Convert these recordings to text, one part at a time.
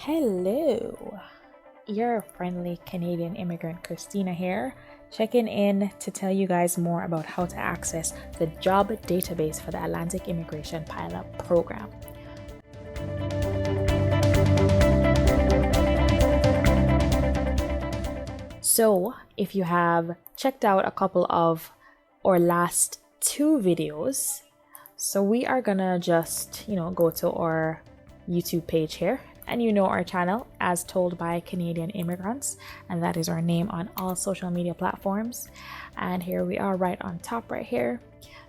Hello, your friendly Canadian immigrant Christina here, checking in to tell you guys more about how to access the job database for the Atlantic Immigration Pilot Program. So, if you have checked out a couple of our last two videos, so we are gonna just, go to our YouTube page here. And our channel, As Told by Canadian Immigrants, and that is our name on all social media platforms. And here we are right on top right here.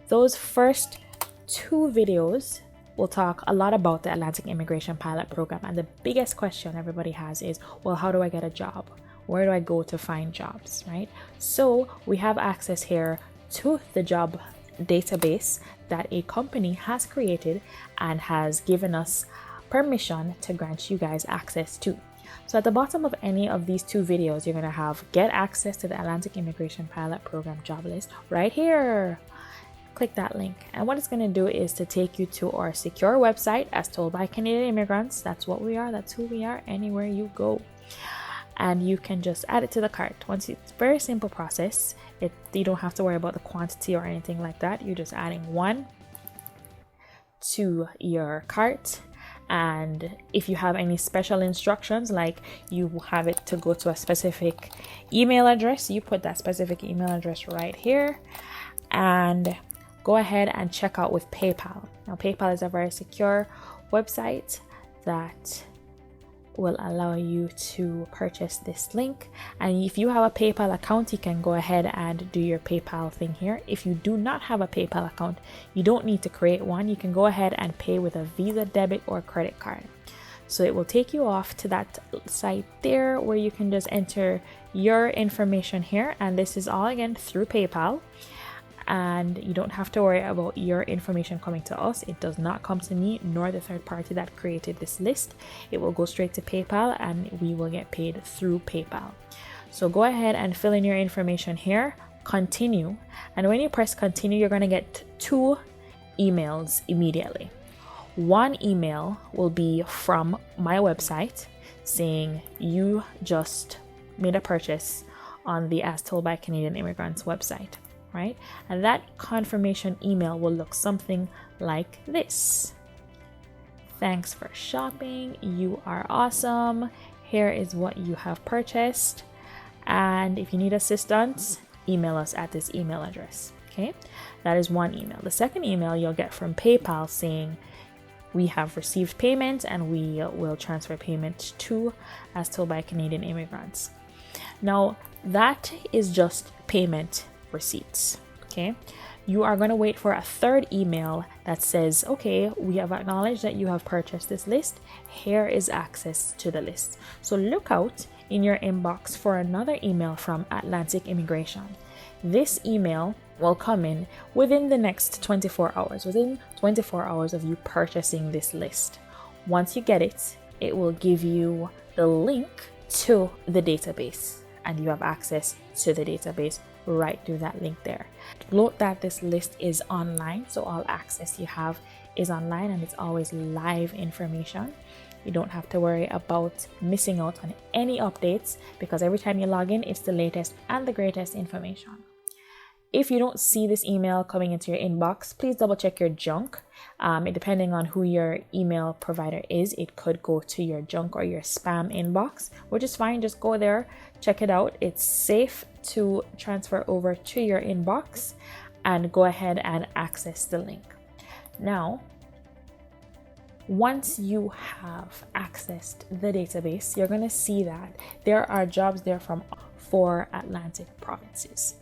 Those first two videos will talk a lot about the Atlantic Immigration Pilot Program. And the biggest question everybody has is, well, how do I get a job? Where do I go to find jobs, right? So we have access here to the job database that a company has created and has given us permission to grant you guys access to. So at the bottom of any of these two videos, you're going to have get access to the Atlantic Immigration Pilot Program job list right here. Click that link, and what it's going to do is to take you to our secure website, As Told by Canadian Immigrants. That's what we are, that's who we are, anywhere you go. And you can just add it to the cart. It's a very simple process. You don't have to worry about the quantity or anything like that. You're just adding one to your cart. And if you have any special instructions, like you have it to go to a specific email address, you put that specific email address right here and go ahead and check out with PayPal. Now, PayPal is a very secure website that will allow you to purchase this link. And if you have a PayPal account, you can go ahead and do your PayPal thing here. If you do not have a PayPal account, you don't need to create one. You can go ahead and pay with a Visa, debit, or credit card. So it will take you off to that site there where you can just enter your information here. And this is all again through PayPal. And you don't have to worry about your information coming to us. It does not come to me nor the third party that created this list. It will go straight to PayPal and we will get paid through PayPal. So go ahead and fill in your information here, continue. And when you press continue, you're going to get two emails immediately. One email will be from my website saying you just made a purchase on the As Told by Canadian Immigrants website. Right? And that confirmation email will look something like this. Thanks for shopping. You are awesome. Here is what you have purchased. And if you need assistance, email us at this email address. Okay? That is one email. The second email you'll get from PayPal saying we have received payment and we will transfer payment to As Told by Canadian Immigrants. Now, that is just payment receipts. Okay, you are going to wait for a third email that says, okay, we have acknowledged that you have purchased this list. Here is access to the list. So look out in your inbox for another email from Atlantic Immigration. This email will come in within the next 24 hours, within 24 hours of you purchasing this list. Once you get it, it will give you the link to the database and you have access to the database right through that link there. Note that this list is online, so all access you have is online and it's always live information. You don't have to worry about missing out on any updates because every time you log in, it's the latest and the greatest information. If you don't see this email coming into your inbox, please double check your junk. Depending on who your email provider is, it could go to your junk or your spam inbox, which is fine. Just go there, check it out. It's safe to transfer over to your inbox and go ahead and access the link. Now, once you have accessed the database, you're going to see that there are jobs there from 4 Atlantic provinces.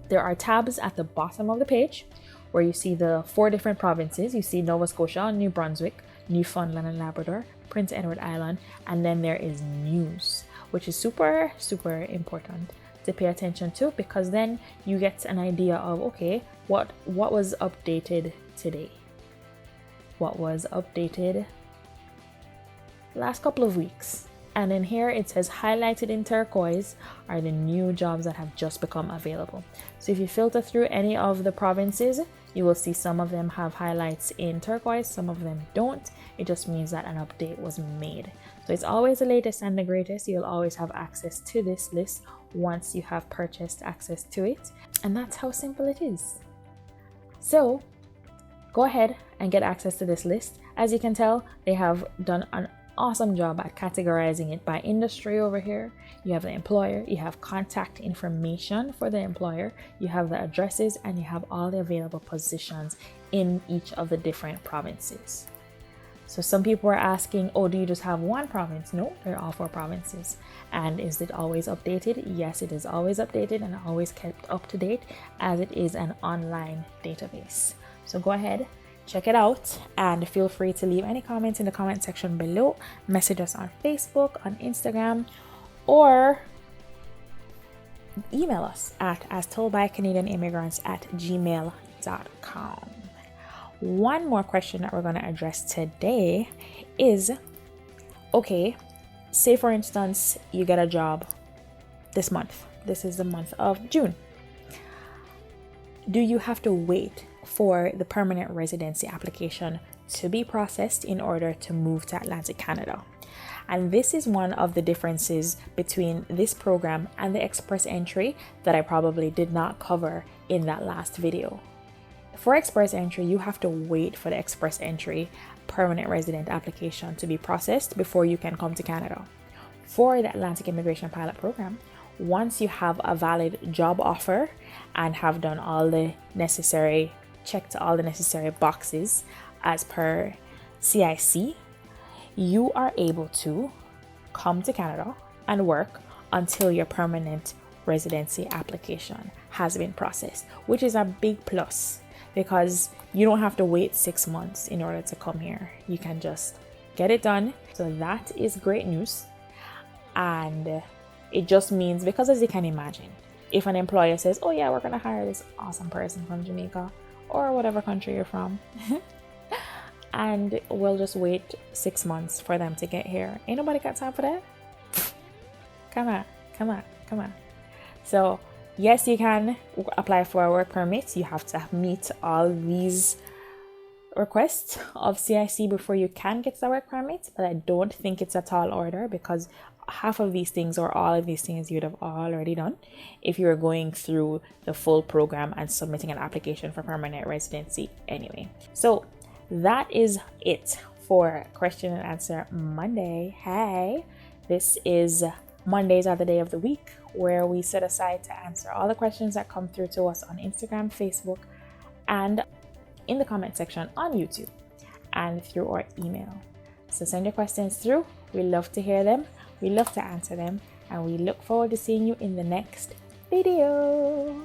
There are tabs at the bottom of the page where you see the 4 different provinces. You see Nova Scotia, New Brunswick, Newfoundland and Labrador, Prince Edward Island, and then there is news, which is super, super important to pay attention to because then you get an idea of, okay, what was updated today? What was updated last couple of weeks? And in here it says highlighted in turquoise are the new jobs that have just become available. So if you filter through any of the provinces, you will see some of them have highlights in turquoise, some of them don't. It just means that an update was made. So it's always the latest and the greatest. You'll always have access to this list once you have purchased access to it. And that's how simple it is. So go ahead and get access to this list. As you can tell, they have done an awesome job at categorizing it by industry over here. You have the employer, you have contact information for the employer, you have the addresses, and you have all the available positions in each of the different provinces. So some people are asking, oh, do you just have one province? No, they're all 4 provinces. And is it always updated? Yes, it is always updated and always kept up to date, as it is an online database. So go ahead, check it out, and feel free to leave any comments in the comment section below. Message us on Facebook, on Instagram, or email us at astoldbycanadianimmigrants@gmail.com. One more question that we're going to address today is, okay, say for instance, you get a job this month. This is the month of June. Do you have to wait for the permanent residency application to be processed in order to move to Atlantic Canada? And this is one of the differences between this program and the express entry that I probably did not cover in that last video. For express entry, you have to wait for the express entry permanent resident application to be processed before you can come to Canada. For the Atlantic Immigration Pilot Program, once you have a valid job offer and have done checked all the necessary boxes as per CIC, you are able to come to Canada and work until your permanent residency application has been processed, which is a big plus because you don't have to wait 6 months in order to come here. You can just get it done. So that is great news. And it just means, because as you can imagine, if an employer says, oh yeah, we're going to hire this awesome person from Jamaica or whatever country you're from, and we'll just wait 6 months for them to get here. Ain't nobody got time for that. Come on. So yes, you can apply for a work permit. You have to meet all these requests of CIC before you can get the work permit, but I don't think it's a tall order because half of these things or all of these things you'd have already done if you were going through the full program and submitting an application for permanent residency anyway. So that is it for question and answer Monday. Hey, this is Mondays are the day of the week where we set aside to answer all the questions that come through to us on Instagram, Facebook, and in the comment section on YouTube and through our email. So send your questions through. We love to hear them. We love to answer them. And we look forward to seeing you in the next video.